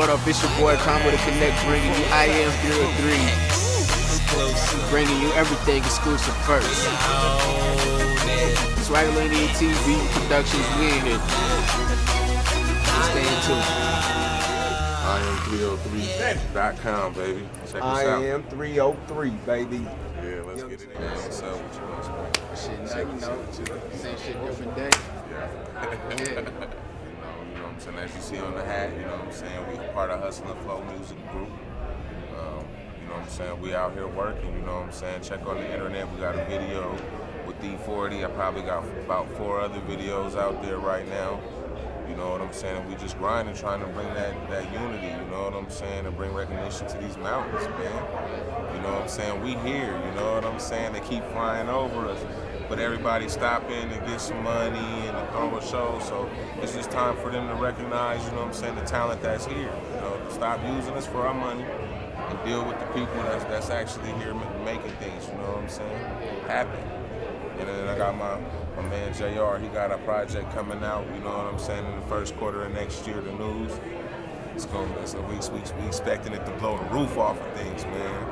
What up, it's your boy Combo to Connect, bringing you IAm303. Bringing you everything exclusive first. Swaggalini TV Productions, we in it. Stay tuned. IAm303.com, baby. Check us out. IAm303, baby. Yeah, let's get it in. What's up with you? Shit, now you know, same shit, different day. Yeah. Yeah. You know what I'm saying? As you see on the hat, you know what I'm saying? We part of Hustle and Flow Music Group. You know what I'm saying? We out here working, you know what I'm saying? Check on the internet. We got a video with D40. I probably got about 4 other videos out there right now. You know what I'm saying? We just grinding, trying to bring that unity, you know what I'm saying? And bring recognition to these mountains, man. You know what I'm saying? We here, you know what I'm saying? They keep flying over us. But everybody stop in and get some money and throw a show. So it's just time for them to recognize, you know what I'm saying, the talent that's here. You know, stop using us for our money and deal with the people that's actually here making things, you know what I'm saying, happen. And then I got my man JR, he got a project coming out, you know what I'm saying, in the first quarter of next year, the news. It's gonna, so we expecting it to blow the roof off of things, man.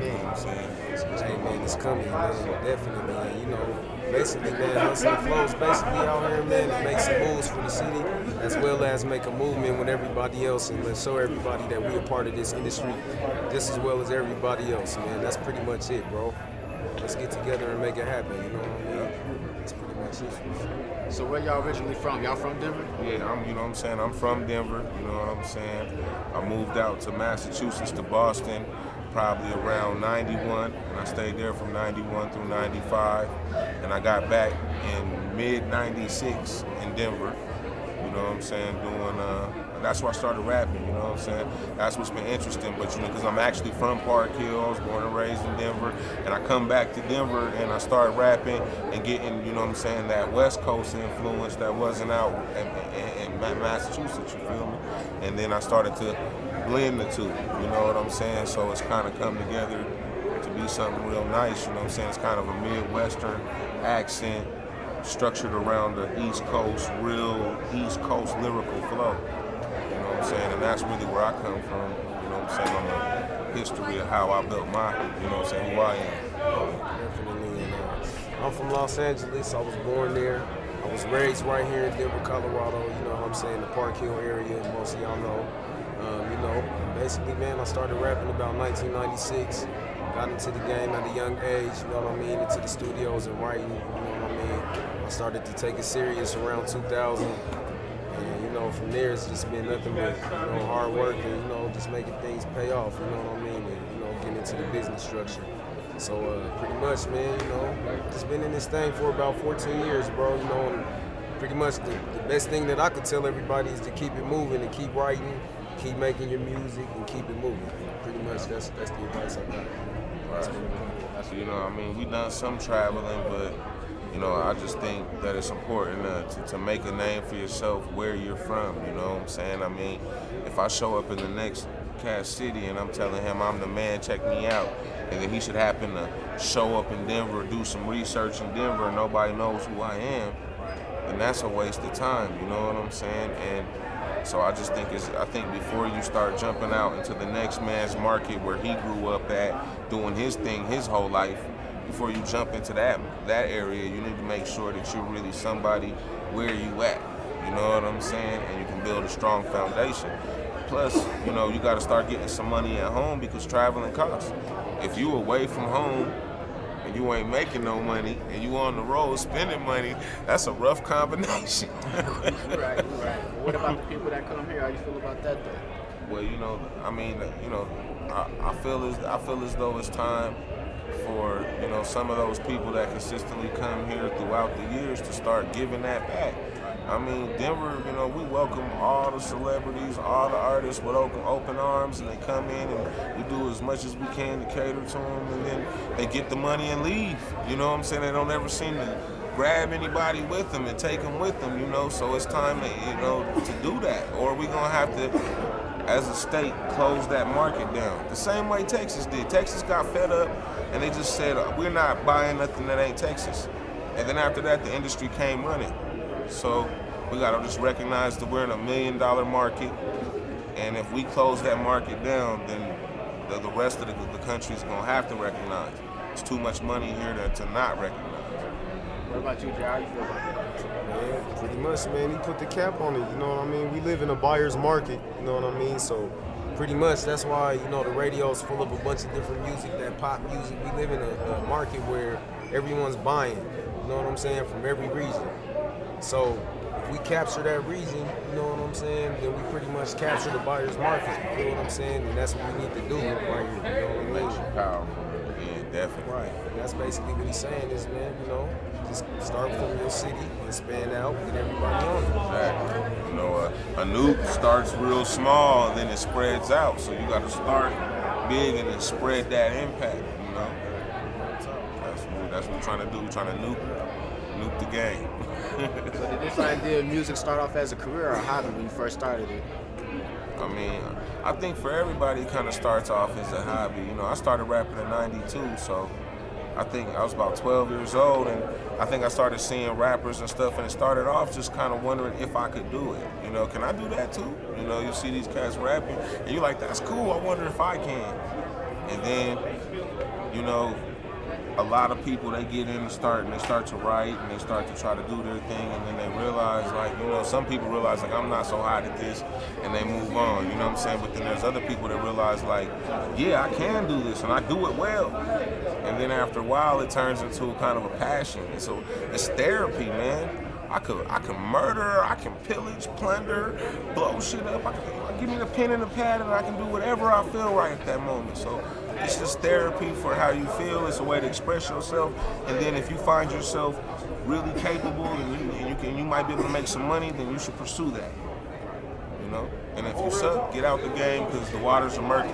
You know what I'm saying? Hey man, it's coming, man. Definitely, man. You know, basically, man, Hustle and Flow's basically out here, man, to make some moves for the city, as well as make a movement with everybody else, and let's show everybody that we are part of this industry, just as well as everybody else, man. That's pretty much it, bro. Let's get together and make it happen, you know what I mean? That's pretty much it. So where y'all originally from? Y'all from Denver? Yeah, you know what I'm saying? I'm from Denver, you know what I'm saying? I moved out to Massachusetts, to Boston, probably around 91, and I stayed there from 91 through 95, and I got back in mid-96 in Denver, you know what I'm saying, that's where I started rapping, you know what I'm saying? That's what's been interesting, but you know, because I'm actually from Park Hill, I was born and raised in Denver, and I come back to Denver and I started rapping and getting, you know what I'm saying, that West Coast influence that wasn't out in Massachusetts, you feel me? And then I started to blend the two, you know what I'm saying? So it's kind of come together to be something real nice, you know what I'm saying? It's kind of a Midwestern accent structured around the East Coast, real East Coast lyrical flow. You know what I'm saying? And that's really where I come from, you know what I'm saying, on the history of how I built my, you know what I'm saying, who I am. Definitely. And, I'm from Los Angeles. I was born there. I was raised right here in Denver, Colorado, you know what I'm saying, the Park Hill area, most of y'all know. You know, basically, man, I started rapping about 1996. Got into the game at a young age, you know what I mean, into the studios and writing, you know what I mean. I started to take it serious around 2000. And, you know, from there, it's just been nothing but, you know, hard work and, you know, just making things pay off, you know what I mean, and, you know, getting into the business structure. So, pretty much, man, you know, just been in this thing for about 14 years, bro, you know, and pretty much the best thing that I could tell everybody is to keep it moving and keep writing, keep making your music, and keep it moving. Pretty much, that's the advice I got. Right. You know, I mean, we done some traveling, but you know, I just think that it's important to make a name for yourself where you're from, you know what I'm saying? I mean, if I show up in the next cat city and I'm telling him I'm the man, check me out, and then he should happen to show up in Denver, do some research in Denver, and nobody knows who I am, then that's a waste of time, you know what I'm saying? And so I just think I think before you start jumping out into the next man's market where he grew up at, doing his thing his whole life, before you jump into that area, you need to make sure that you're really somebody where you at. You know what I'm saying? And you can build a strong foundation. Plus, you know, you got to start getting some money at home because traveling costs. If you away from home and you ain't making no money and you on the road spending money, that's a rough combination. Right. What about the people that come here? How you feel about that, though? Well, you know, I mean, you know, I feel as though it's time for, you know, some of those people that consistently come here throughout the years to start giving that back. I mean, Denver, you know, we welcome all the celebrities, all the artists with open arms, and they come in and we do as much as we can to cater to them, and then they get the money and leave. You know what I'm saying? They don't ever seem to grab anybody with them and take them with them, you know, so it's time to, you know, to do that, or we're gonna have to, as a state, close that market down. The same way Texas did. Texas got fed up and they just said, we're not buying nothing that ain't Texas. And then after that, the industry came running. So we gotta just recognize that we're in $1 million market And if we close that market down, then the rest of the country's gonna have to recognize. It's too much money here to not recognize. What about you, Jay? How you feel about that? Man, pretty much, man, he put the cap on it, you know what I mean? We live in a buyer's market, you know what I mean? So pretty much that's why, you know, the radio's full of a bunch of different music, that pop music. We live in a market where everyone's buying, you know what I'm saying, from every region. So if we capture that region, you know what I'm saying, then we pretty much capture the buyer's market, you know what I'm saying? And that's what we need to do right here, you know what I mean? Powerful. Yeah, definitely. Right. And that's basically what he's saying is, man, you know, just start from your city and expand out, get everybody on it. Exactly. You know, a nuke starts real small and then it spreads out. So you got to start big and then spread that impact, you know? That's what we're trying to do. We're trying to nuke the game. So did this idea of music start off as a career or a hobby when you first started it? I mean, I think for everybody it kind of starts off as a hobby. You know, I started rapping in '92, so I think I was about 12 years old, and I think I started seeing rappers and stuff, and it started off just kind of wondering if I could do it. You know, can I do that too? You know, you see these cats rapping, and you're like, that's cool, I wonder if I can. And then, you know, a lot of people, they get in and they start to write and they start to try to do their thing, and then they realize, like, you know, some people realize, like, I'm not so hot at this, and they move on, you know what I'm saying? But then there's other people that realize, like, yeah, I can do this, and I do it well. And then after a while, it turns into kind of a passion. And so it's therapy, man. I can murder, I can pillage, plunder, blow shit up. Give me the pen and the pad, and I can do whatever I feel right at that moment. So it's just therapy for how you feel. It's a way to express yourself. And then if you find yourself really capable and you might be able to make some money, then you should pursue that. You know? And if you suck, get out the game because the waters are murky.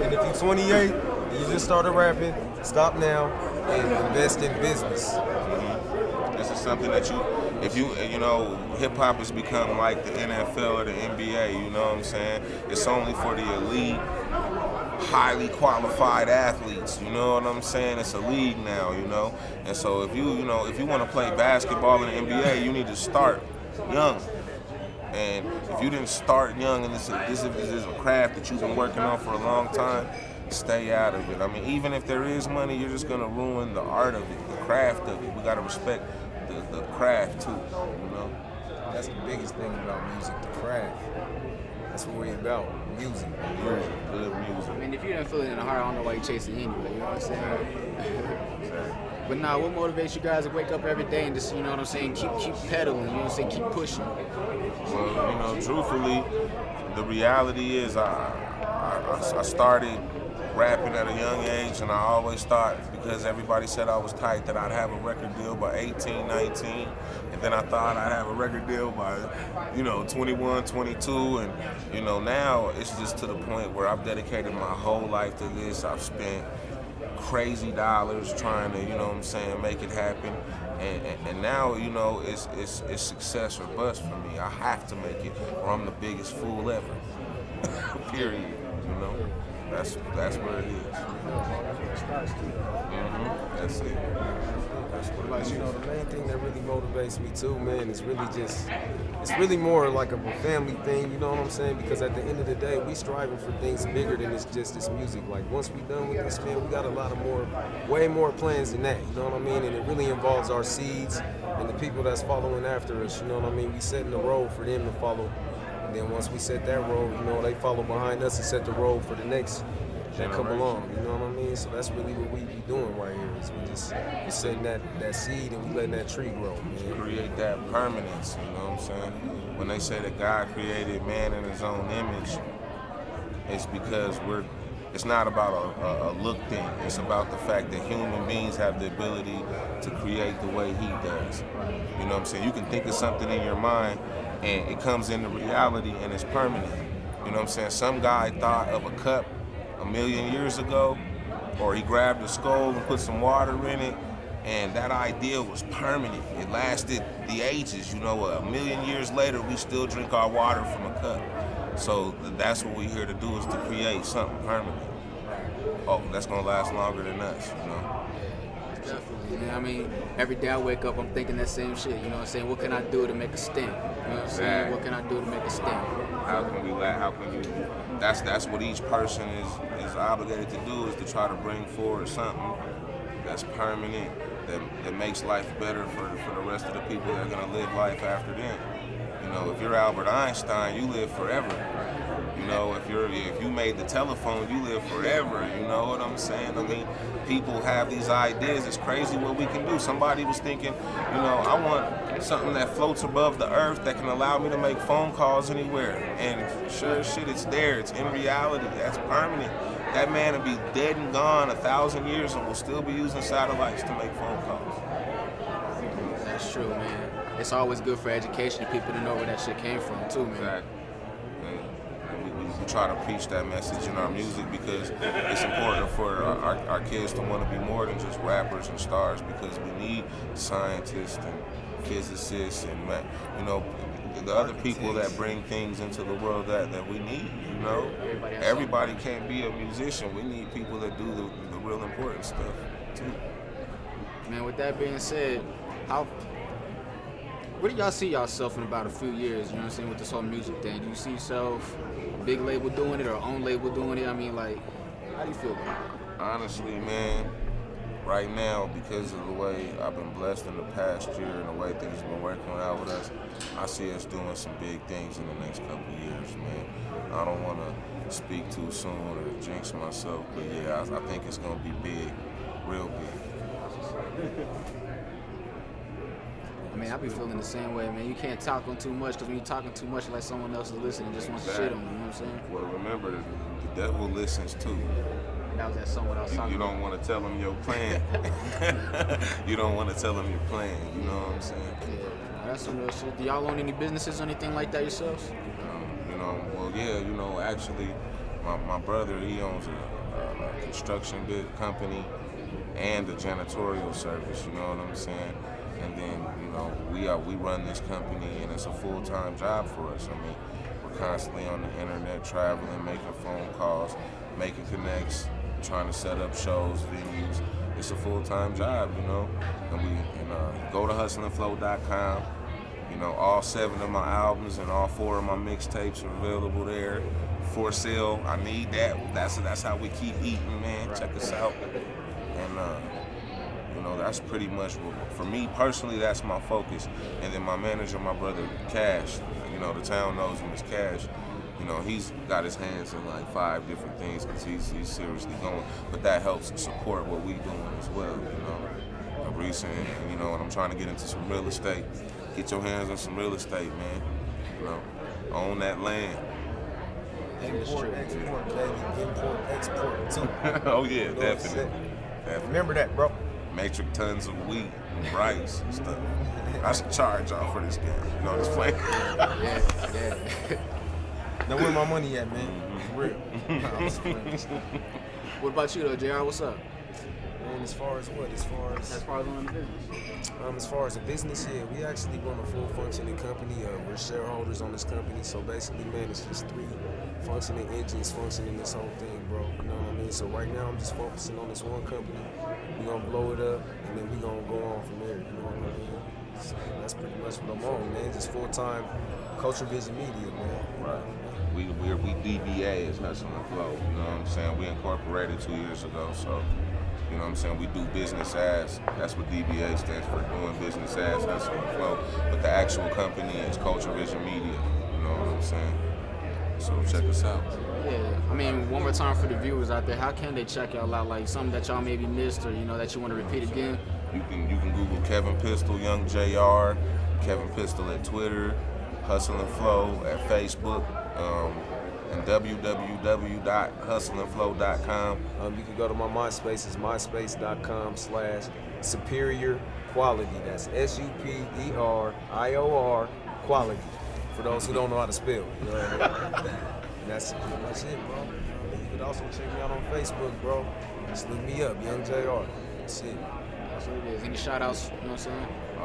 And if you're 28 and you just started rapping, stop now and invest in business. This is something that you know, hip hop has become like the NFL or the NBA, you know what I'm saying? It's only for the elite, highly qualified athletes, you know what I'm saying? It's a league now, you know? And so if you want to play basketball in the NBA, you need to start young. And if you didn't start young and this is a craft that you've been working on for a long time, stay out of it. I mean, even if there is money, you're just gonna ruin the art of it, the craft of it. We gotta respect the craft too, you know? That's the biggest thing about music, the craft. That's what we're about, music. Good music. I mean, if you didn't feel it in the heart, I don't know why you're chasing it anyway, you know what I'm saying? But nah, what motivates you guys to wake up every day and just, you know what I'm saying, keep pedaling, you know what I'm saying, keep pushing? Well, you know, truthfully, the reality is I started rapping at a young age, and I always thought, because everybody said I was tight, that I'd have a record deal by 18, 19, and then I thought I'd have a record deal by, you know, 21, 22, and, you know, now it's just to the point where I've dedicated my whole life to this. I've spent crazy dollars trying to, you know what I'm saying, make it happen, and now, you know, it's success or bust for me. I have to make it, or I'm the biggest fool ever. Period. You know, that's where it is. That's it. That's what it is. You know, the main thing that really motivates me too, man, is really just, it's really more like a family thing, you know what I'm saying? Because at the end of the day, we striving for things bigger than it's just this music. Like, once we done with this, man, we got a lot of way more plans than that, you know what I mean? And it really involves our seeds and the people that's following after us, you know what I mean? We setting the road for them to follow. And then once we set that road, you know, they follow behind us and set the road for the next that come along, you know what I mean? So that's really what we be doing right here, is we setting that seed and we letting that tree grow, man. Create that permanence, you know what I'm saying? When they say that God created man in his own image, it's because it's not about a look thing. It's about the fact that human beings have the ability to create the way he does. You know what I'm saying? You can think of something in your mind and it comes into reality and it's permanent. You know what I'm saying? Some guy thought of a cup 1,000,000 years ago, or he grabbed a skull and put some water in it, and that idea was permanent. It lasted the ages, you know. 1,000,000 years later, we still drink our water from a cup. So that's what we're here to do, is to create something permanent. Oh, that's gonna last longer than us, you know. Definitely. And I mean, every day I wake up, I'm thinking that same shit. You know what I'm saying? What can I do to make a stamp? You know what I'm saying? What can I do to make a stamp? How can we how can you? That's what each person is obligated to do, is to try to bring forward something that's permanent, that makes life better for the rest of the people that are gonna live life after them. You know, if you're Albert Einstein, you live forever. You know, if you made the telephone, you live forever. You know what I'm saying? I mean, people have these ideas. It's crazy what we can do. Somebody was thinking, you know, I want something that floats above the earth that can allow me to make phone calls anywhere. And sure as shit, it's there. It's in reality. That's permanent. That man will be dead and gone 1,000 years and will still be using satellites to make phone calls. That's true, man. It's always good for education and people to know where that shit came from, too, man. Exactly. We try to preach that message in our music because it's important for our kids to want to be more than just rappers and stars, because we need scientists and physicists and, you know, the other people that bring things into the world that we need, you know. Everybody can't be a musician. We need people that do the real important stuff, too. Man, with that being said, where do y'all see yourself in about a few years, you know what I'm saying, with this whole music thing? Do you see yourself a big label doing it or own label doing it? I mean, like, how do you feel about it? Honestly, man, right now, because of the way I've been blessed in the past year and the way things have been working out with us, I see us doing some big things in the next couple of years, man. I don't want to speak too soon or jinx myself, but yeah, I think it's going to be big, real big. I mean, I be feeling the same way, man. You can't talk on too much, because when you're talking too much, like someone else is listening and just wants to shit on you, you know what I'm saying? Well, remember, the devil listens too. That was that song what I was talking You don't about. want to tell him your plan. You don't want to tell him your plan, you know what I'm saying? Yeah, that's some real shit. Do y'all own any businesses or anything like that yourselves? You know, well, yeah, you know, actually, my brother, he owns a construction company and a janitorial service, you know what I'm saying? And then, you know, we run this company, and it's a full-time job for us. I mean, we're constantly on the internet, traveling, making phone calls, making connects, trying to set up shows, venues. It's a full-time job, you know. And go to hustlandflow.com. You know, all 7 of my albums and all 4 of my mixtapes are available there for sale. I need that. That's how we keep eating, man. Check us out. And you know, that's pretty much for me personally. That's my focus. And then my manager, my brother Cash. You know, the town knows him as Cash. You know, he's got his hands in like 5 different things because he's seriously going. But that helps support what we doing as well. You know, recent. You know, and I'm trying to get into some real estate. Get your hands on some real estate, man. You know, own that land. Import, export, baby. Import, export, too. Oh yeah, You know definitely. Remember that, bro. Metric tons of wheat and rice and stuff. I should charge y'all for this game. You know, just playing. Yeah. Now where my money at, man? For real. Nah, I'm just playing. What about you though, JR? What's up? And as far as what? As far as on the business. as far as the business, yeah, we actually run a full functioning company. We're shareholders on this company, so basically, man, it's just 3 functioning engines functioning this whole thing, bro. You know what I mean? So right now, I'm just focusing on this one company. We're gonna blow it up, and then we're gonna go on from there. You know what I mean? So that's pretty much what I'm on, man. Just full-time Culture Vision Media, man. Right. We DBA is Hustle and Flow. You know what I'm saying? We incorporated 2 years ago, so. You know what I'm saying? We do business as, that's what DBA stands for, doing business as Hustle and Flow. But the actual company is Culture Vision Media. You know what I'm saying? So check us out. Yeah, I mean, one more time for the viewers out there, how can they check y'all out? Like something that y'all maybe missed, or you know that you want to repeat again? You can Google Kevin Pistol, Young JR, Kevin Pistol at Twitter, Hustle and Flow at Facebook, and www.hustleandflow.com. You can go to my MySpace. It's myspace.com/superior quality. That's SUPERIOR quality. For those who don't know how to spell. You know what I mean? That's pretty much it, bro. You can also check me out on Facebook, bro. Just look me up, Young JR. That's it. That's what it is. Any shout outs, you know what I'm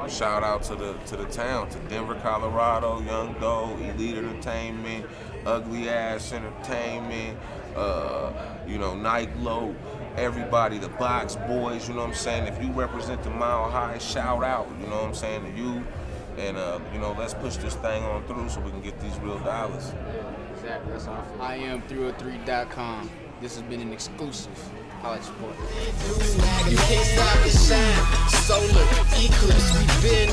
saying? Shout out to the town, to Denver, Colorado, Young Doe, Elite Entertainment, Ugly Ass Entertainment, you know, Night Glow, everybody, the box boys, you know what I'm saying? If you represent the Mile High, shout out, you know what I'm saying, to you. And, you know, let's push this thing on through so we can get these real dollars. Yeah, exactly. That's awesome. IAm303.com. This has been an exclusive. Holla at your boy. You can't stop the shine. Solar eclipse. We've been